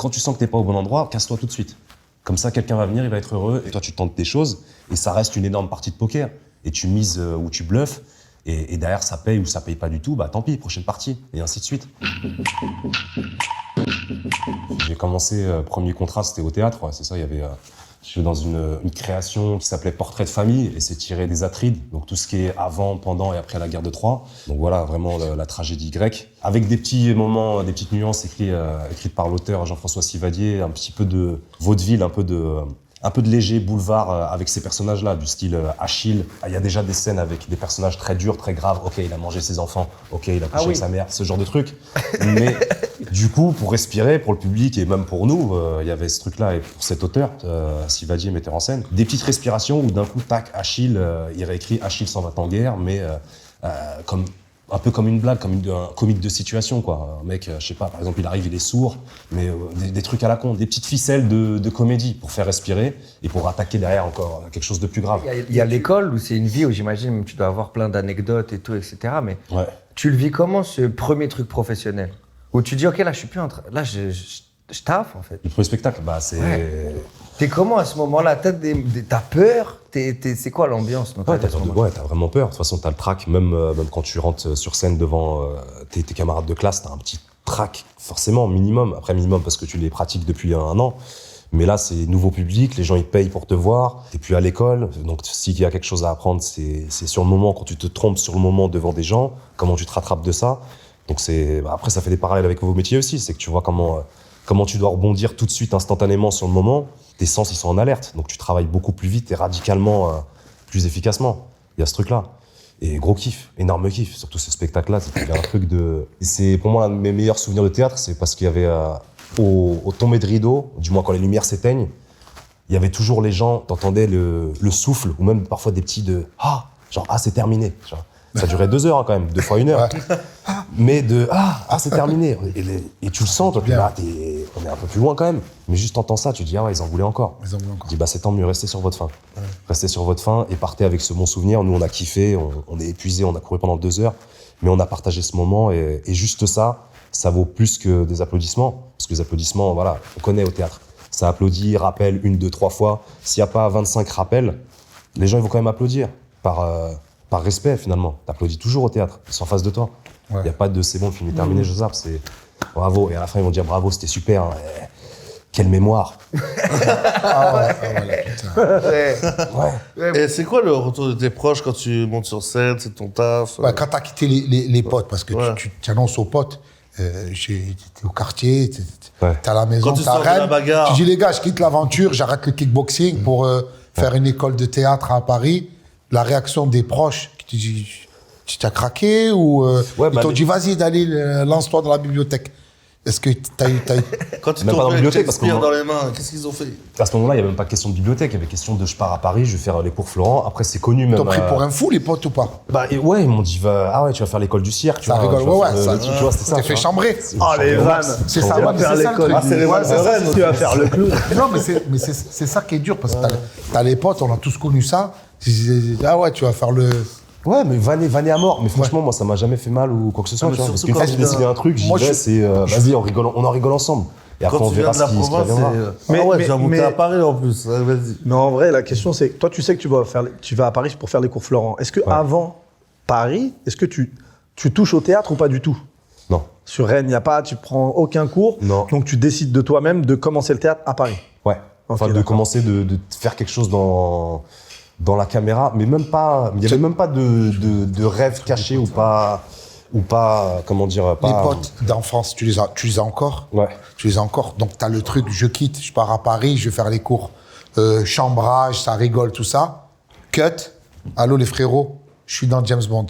quand tu sens que t'es pas au bon endroit, casse-toi tout de suite. Comme ça, quelqu'un va venir, il va être heureux, et toi, tu tentes tes choses, et ça reste une énorme partie de poker. Et tu mises ou tu bluffes, et derrière, ça paye ou ça paye pas du tout, bah tant pis, prochaine partie, et ainsi de suite. J'ai commencé, premier contrat, c'était au théâtre, ouais, c'est ça, il y avait... je suis dans une création qui s'appelait Portrait de famille, et c'est tiré des Atrides, donc tout ce qui est avant, pendant et après la guerre de Troie. Donc voilà, vraiment la tragédie grecque, avec des petits moments, des petites nuances écrites par l'auteur Jean-François Sivadier, un petit peu de vaudeville, un peu de léger boulevard avec ces personnages-là, du style Achille. Il y a déjà des scènes avec des personnages très durs, très graves. Ok, il a mangé ses enfants. Ok, il a couché avec sa mère, ce genre de truc. Mais du coup, pour respirer, pour le public et même pour nous, il y avait ce truc-là. Et pour cet auteur, Sivadier, metteur en scène, des petites respirations où d'un coup, tac, Achille, il réécrit Achille s'en va en guerre, mais un peu comme une blague, comme un comique de situation, quoi. Un mec, je sais pas, par exemple, il arrive, il est sourd, mais des trucs à la con, des petites ficelles de comédie pour faire respirer et pour attaquer derrière encore quelque chose de plus grave. Il y a l'école où c'est une vie où j'imagine tu dois avoir plein d'anecdotes et tout, etc. Mais ouais. Tu le vis comment, ce premier truc professionnel? Où tu dis, ok, là, je suis plus en train... Là, je taffe, en fait. Le premier spectacle, bah, c'est... Ouais. T'es comment à ce moment-là? T'as peur? C'est quoi l'ambiance? Ouais, t'as vraiment peur. De toute façon, t'as le trac. Même quand tu rentres sur scène devant tes camarades de classe, t'as un petit trac, forcément, minimum. Après, minimum parce que tu les pratiques depuis un an. Mais là, c'est nouveau public, les gens, ils payent pour te voir. T'es plus à l'école. Donc, s'il y a quelque chose à apprendre, c'est sur le moment, quand tu te trompes sur le moment devant des gens, comment tu te rattrapes de ça. Donc, après, ça fait des parallèles avec vos métiers aussi. C'est que tu vois comment tu dois rebondir tout de suite, instantanément sur le moment. Tes sens, ils sont en alerte. Donc, tu travailles beaucoup plus vite et radicalement plus efficacement. Il y a ce truc-là. Et gros kiff, énorme kiff. Surtout ce spectacle-là, c'était un truc de... Et c'est pour moi l'un de mes meilleurs souvenirs de théâtre, c'est parce qu'il y avait au tombé de rideau, du moins quand les lumières s'éteignent, il y avait toujours les gens, t'entendais le souffle, ou même parfois des petits de « Ah !» genre « Ah, c'est terminé !» Ça durait 2 heures, hein, quand même, 2 fois 1 heure. Mais de « Ah, c'est terminé !» Et tu le sens, toi, là, on est un peu plus loin quand même. Mais juste t'entends ça, tu dis « Ah ouais, ils en voulaient encore !» Tu dis « Bah, c'est tant mieux, restez sur votre faim. Ouais. Restez sur votre faim et partez avec ce bon souvenir. » Nous, on a kiffé, on est épuisé, on a couru pendant 2 heures. Mais on a partagé ce moment et juste ça vaut plus que des applaudissements. Parce que les applaudissements, voilà, on connaît au théâtre. Ça applaudit, rappelle 1, 2, 3 fois. S'il n'y a pas 25 rappels, les gens ils vont quand même applaudir. Par respect, finalement. T'applaudis toujours au théâtre. Ils sont en face de toi. Il n'y a pas de c'est bon, le film est terminé, je zappe. C'est bravo. Et à la fin, ils vont dire bravo, c'était super. Hein. Quelle mémoire. Et c'est quoi le retour de tes proches quand tu montes sur scène, c'est ton taf? Quand t'as quitté les potes, parce que tu annonces aux potes, t'es au quartier, t'es à la maison, quand tu sors de la bagarre. Tu dis les gars, je quitte l'aventure, j'arrête le kickboxing pour faire une école de théâtre à Paris. La réaction des proches, qui te disent, tu t'as craqué ou ils t'ont dit vas-y, d'aller lance-toi dans la bibliothèque. Est-ce que t'as eu... Quand tu même pas dans la bibliothèque, parce dans les mains, qu'est-ce qu'ils ont fait? À ce moment-là, il n'y avait même pas question de bibliothèque, il y avait question de je pars à Paris, je vais faire les cours Florent. Après, c'est connu même. T'as pris pour un fou, les potes, ou pas? Bah ouais, ils m'ont dit ah ouais, tu vas faire l'école du cirque. Ça rigole, tu vois, c'était ça. T'es fait chambrer. Ah, les vannes. C'est ça, faire l'école. c'est les vannes. Tu vas faire le clown. Non, mais c'est ça qui est dur, parce que t'as les potes, on a tous connu ça. Ah ouais, tu vas faire le... Ouais, mais vanner à mort. Mais franchement, moi, ça m'a jamais fait mal ou quoi que ce soit. Parce qu'une fois que j'ai décidé un truc, j'y vais, c'est vas-y, on en rigole ensemble. Et après, on verra ce qui reviendra. Tu vas monter à Paris en plus. Vas-y. Mais en vrai, la question, c'est toi, tu sais que tu vas à Paris pour faire les cours Florent. Est-ce que avant Paris, est-ce que tu touches au théâtre ou pas du tout? Non. Sur Rennes, il n'y a pas, tu prends aucun cours. Non. Donc, tu décides de toi-même de commencer le théâtre à Paris. Ouais. Enfin, de commencer de faire quelque chose dans la caméra, mais même pas, il n'y avait même pas de rêve caché ou pas, comment dire, pas... Les potes d'enfance, tu les as encore? Ouais. Tu les as encore. Donc, t'as le truc, je quitte, je pars à Paris, je vais faire les cours chambrage, ça rigole, tout ça. Cut. Allô, les frérots, je suis dans James Bond.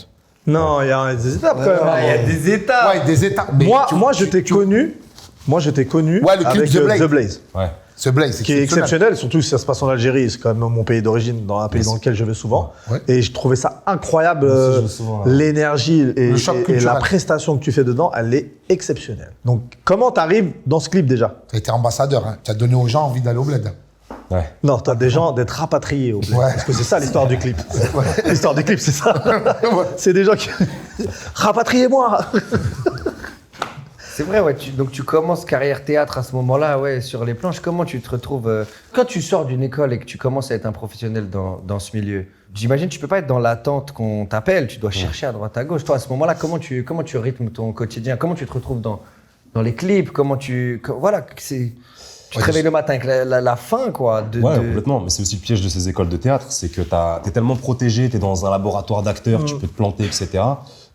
Non, il y a des étapes quand même. Il y a des étapes. Ouais, des étapes. Mais Moi, je t'ai connu Ouais, le clip avec The Blaze. Ouais. Ce Blaze, Qui est exceptionnel, surtout si ça se passe en Algérie, c'est quand même mon pays d'origine, dans un pays dans lequel je vais souvent. Ouais. Et je trouvais ça incroyable, l'énergie et la prestation que tu fais dedans, elle est exceptionnelle. Donc, comment t'arrives dans ce clip déjà? Tu as été ambassadeur, hein. Tu as donné aux gens envie d'aller au bled. Ouais. Non, t'as des gens d'être rapatriés au bled. Ouais. Parce que c'est ça l'histoire du clip. L'histoire du clip, c'est ça. C'est des gens qui... Rapatriez-moi. C'est vrai, ouais. Donc tu commences carrière théâtre à ce moment-là, ouais, sur les planches. Comment tu te retrouves quand tu sors d'une école et que tu commences à être un professionnel dans ce milieu? J'imagine que tu peux pas être dans l'attente qu'on t'appelle. Tu dois chercher à droite à gauche. Toi, à ce moment-là, comment tu rythmes ton quotidien? Comment tu te retrouves dans les clips? Voilà, tu te réveilles le matin avec la faim, quoi. Complètement. Mais c'est aussi le piège de ces écoles de théâtre, c'est que t'es tellement protégé, t'es dans un laboratoire d'acteurs, tu peux te planter, etc.,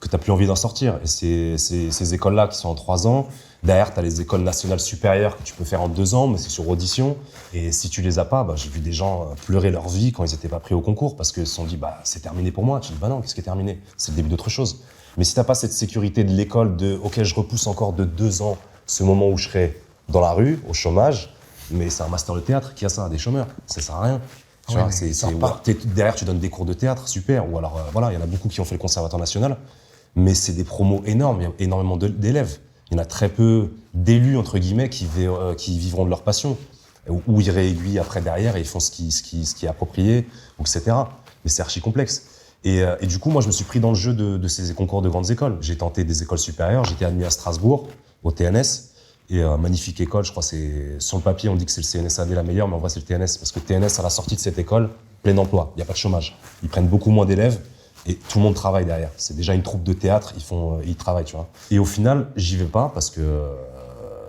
que t'as plus envie d'en sortir. Et ces écoles-là qui sont en 3 ans, derrière, t'as les écoles nationales supérieures que tu peux faire en 2 ans, mais c'est sur audition. Et si tu les as pas, j'ai vu des gens pleurer leur vie quand ils étaient pas pris au concours parce qu'ils se sont dit, c'est terminé pour moi. Tu dis, non, qu'est-ce qui est terminé? C'est le début d'autre chose. Mais si t'as pas cette sécurité de l'école ok, je repousse encore de 2 ans ce moment où je serai dans la rue, au chômage, mais c'est un master de théâtre qui a ça, des chômeurs. Ça sert à rien. Tu vois, derrière, tu donnes des cours de théâtre, super. Ou alors, il y en a beaucoup qui ont fait le Conservatoire national, mais c'est des promos énormes, il y a énormément d'élèves. Il y en a très peu d'élus, entre guillemets, qui vivront de leur passion, ou ils réaiguillent après derrière et ils font ce qui est approprié, etc. Mais c'est archi complexe. Et du coup, moi, je me suis pris dans le jeu de ces concours de grandes écoles. J'ai tenté des écoles supérieures, j'étais admis à Strasbourg, au TNS. Et magnifique école, je crois, sur le papier, on dit que c'est le CNSAD la meilleure, mais en vrai, c'est le TNS. Parce que le TNS, à la sortie de cette école, plein emploi, il n'y a pas de chômage. Ils prennent beaucoup moins d'élèves et tout le monde travaille derrière. C'est déjà une troupe de théâtre, ils travaillent, tu vois. Et au final, j'y vais pas parce que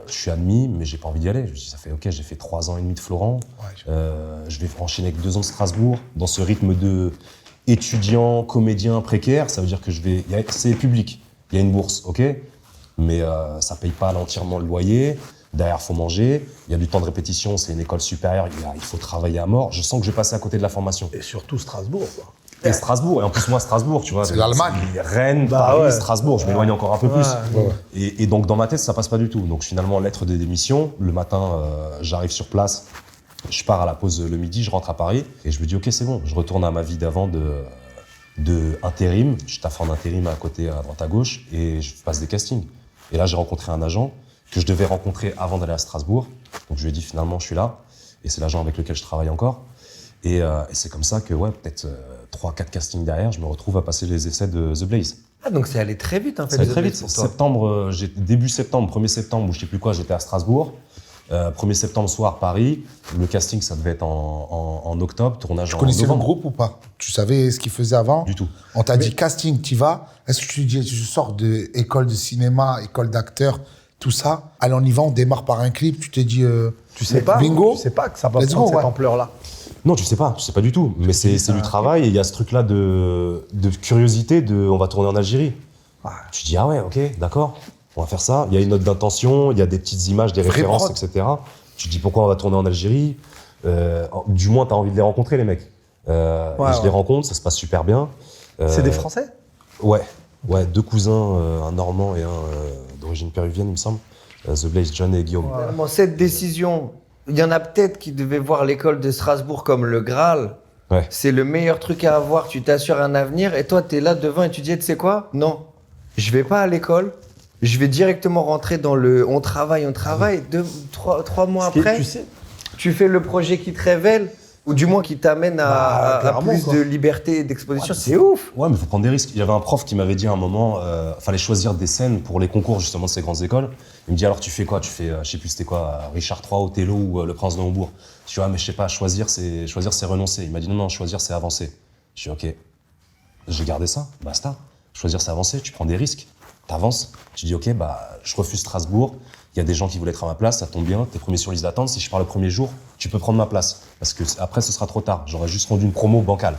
je suis admis, mais j'ai pas envie d'y aller. Je me dis, j'ai fait 3 ans et demi de Florent. Je vais enchaîner avec 2 ans de Strasbourg, dans ce rythme de étudiant, comédien, précaire. Ça veut dire que c'est public. Il y a une bourse, ok, mais ça paye pas entièrement le loyer. Derrière, il faut manger. Il y a du temps de répétition, c'est une école supérieure, il faut travailler à mort. Je sens que je vais passer à côté de la formation. Et surtout Strasbourg, quoi. Et Strasbourg, et en plus moi Strasbourg, tu vois. C'est l'Allemagne. Rennes, Paris, Strasbourg, je m'éloigne encore un peu plus. Et donc dans ma tête, ça passe pas du tout. Donc finalement, lettre de démission. Le matin, j'arrive sur place, je pars à la pause le midi, je rentre à Paris et je me dis ok, c'est bon, je retourne à ma vie d'avant de intérim. Je taffe en intérim à côté, à droite à gauche, et je passe des castings. Et là, j'ai rencontré un agent que je devais rencontrer avant d'aller à Strasbourg. Donc je lui ai dit finalement, je suis là, et c'est l'agent avec lequel je travaille encore. Et c'est comme ça que, peut-être 3-4 castings derrière, je me retrouve à passer les essais de The Blaze. Ah, donc c'est allé très vite, en fait. Ça allait très vite. Début septembre, 1er septembre, ou je sais plus quoi, j'étais à Strasbourg. 1er septembre soir, Paris. Le casting, ça devait être en octobre, tournage en novembre. Tu connaissais le groupe ou pas? Tu savais ce qu'il faisait avant? Du tout. On t'a dit casting, t'y vas. Est-ce que tu dis, je sors de école de cinéma, école d'acteur, tout ça. Allez, on y va, on démarre par un clip. Tu t'es dit, tu sais pas, bingo. Tu sais pas que ça va prendre cette ampleur-là. Non, tu sais pas du tout. Mais c'est du travail, et il y a ce truc-là de curiosité, on va tourner en Algérie. Tu dis, ah ouais, ok, d'accord, on va faire ça. Il y a une note d'intention, il y a des petites images, des références, etc. Tu te dis, pourquoi on va tourner en Algérie? Du moins, t'as envie de les rencontrer, les mecs. Je les rencontre, ça se passe super bien. C'est des Français? Ouais, 2 cousins, un Normand et un d'origine péruvienne, il me semble. The Blaze, John et Guillaume. Cette décision, il y en a peut-être qui devaient voir l'école de Strasbourg comme le Graal. Ouais. C'est le meilleur truc à avoir, tu t'assures un avenir, et toi, t'es là devant et tu dis, tu sais quoi? Non, je vais pas à l'école, je vais directement rentrer dans le on travaille. 3 mois après, tu fais le projet qui te révèle, ou du moins qui t'amène à plus de liberté et d'exposition. C'est ouf. Ouais, mais il faut prendre des risques. Il y avait un prof qui m'avait dit à un moment, fallait choisir des scènes pour les concours justement de ces grandes écoles. Il me dit, alors tu fais quoi? Tu fais, je sais plus c'était quoi, Richard III, Othello ou Le Prince de Hambourg. Je dis, mais je sais pas, choisir c'est renoncer. Il m'a dit, non, choisir c'est avancer. Je dis, ok, j'ai gardé ça, basta. Choisir c'est avancer, tu prends des risques, t'avances. Je dis, ok, je refuse Strasbourg. Il y a des gens qui voulaient être à ma place, ça tombe bien, t'es premier sur liste d'attente. Si je pars le premier jour, tu peux prendre ma place. Parce que après, ce sera trop tard. J'aurais juste rendu une promo bancale.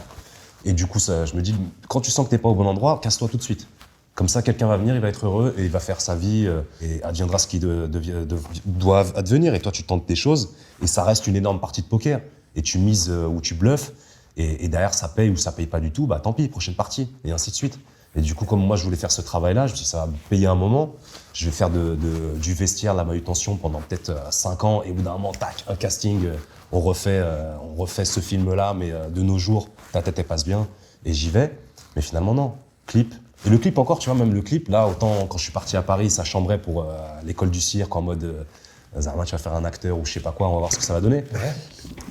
Et du coup, je me dis, quand tu sens que t'es pas au bon endroit, casse-toi tout de suite. Comme ça, quelqu'un va venir, il va être heureux et il va faire sa vie et adviendra ce qui doit advenir. Et toi, tu tentes tes choses et ça reste une énorme partie de poker. Et tu mises ou tu bluffes et derrière, ça paye ou ça paye pas du tout, tant pis, prochaine partie. Et ainsi de suite. Et du coup, comme moi, je voulais faire ce travail-là, je me suis dit, ça va me payer un moment. Je vais faire du vestiaire, la manutention pendant peut-être 5 ans. Et au bout d'un moment, tac, un casting, on refait ce film-là, mais de nos jours, ta tête, elle passe bien. Et j'y vais. Mais finalement, non. Clip. Et le clip encore, tu vois, même le clip, là, autant quand je suis parti à Paris, ça chambrait pour l'école du cirque, en mode Zarma, tu vas faire un acteur ou je sais pas quoi, on va voir ce que ça va donner. Ouais.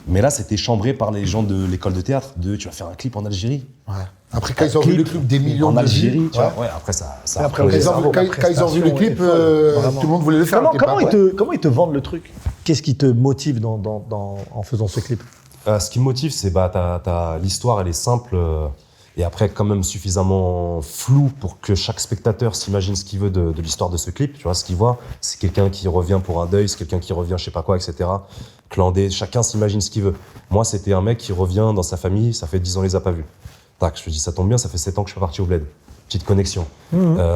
Mais là, c'était chambré par les gens de l'école de théâtre, tu vas faire un clip en Algérie. Ouais. Après, quand ils ont vu le clip des millions en de Algérie, vues, tu vois. Ouais, après ça. après, Quand ils ont vu le clip, tout le monde voulait le faire. Comment ils te vendent le truc? Qu'est-ce qui te motive en faisant ce clip? Ce qui me motive, c'est l'histoire, elle est simple et après quand même suffisamment floue pour que chaque spectateur s'imagine ce qu'il veut de l'histoire de ce clip. Tu vois, ce qu'il voit, c'est quelqu'un qui revient pour un deuil, c'est quelqu'un qui revient, je sais pas quoi, etc. Clandé, chacun s'imagine ce qu'il veut. Moi, c'était un mec qui revient dans sa famille, ça fait 10 ans, on les a pas vus. Tac, je me dis, ça tombe bien, ça fait 7 ans que je suis parti au bled. Petite connexion.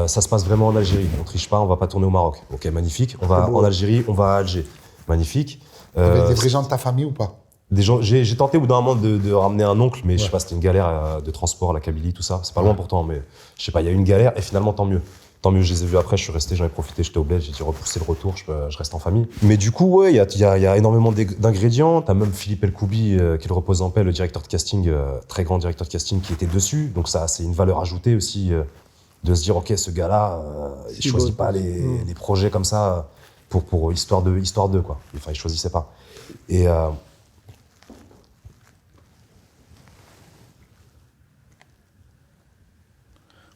Ça se passe vraiment en Algérie. On triche pas, on va pas tourner au Maroc. Ok, magnifique. On va en Algérie, on va à Alger. Magnifique. Avec des vrais gens de ta famille ou pas? Des gens, j'ai tenté au bout d'un moment de ramener un oncle, mais je sais pas, c'était une galère de transport, la Kabylie, tout ça. C'est pas loin pourtant, mais je sais pas, il y a eu une galère et finalement tant mieux. Tant mieux, je les ai vus après, je suis resté, j'en ai profité, j'étais au bled, j'ai dit repousser le retour, je reste en famille. Mais du coup, ouais, il y a énormément d'ingrédients. T'as même Philippe Elkoubi, qui le repose en paix, le directeur de casting, très grand directeur de casting, qui était dessus. Donc ça, c'est une valeur ajoutée aussi, de se dire, ok, ce gars-là, il choisit pas les projets comme ça pour histoire de quoi. Enfin, il choisissait pas. Et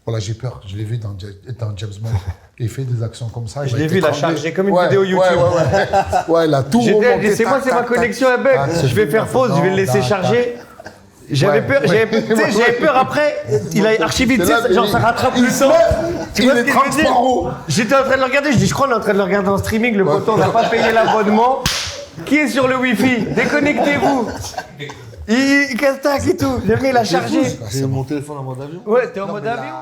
Voilà, j'ai peur. Je l'ai vu dans James Bond. Il fait des actions comme ça. Je l'ai vu, il a chargé comme une vidéo YouTube. Ouais, il a tout remonté. C'est moi, c'est ma connexion à bug. Je vais faire pause, je vais le laisser charger. J'avais peur après, il a archivé, tu sais, genre ça rattrape le temps. Tu vois ce que je veux dire? J'étais en train de le regarder, je dis, je crois qu'on est en train de le regarder en streaming, le poteau, on n'a pas payé l'abonnement. Qui est sur le Wi-Fi? Déconnectez-vous. Il casse-tac et tout. Le mec, il a chargé. C'est mon téléphone en mode avion. Ouais, t'es en mode avion.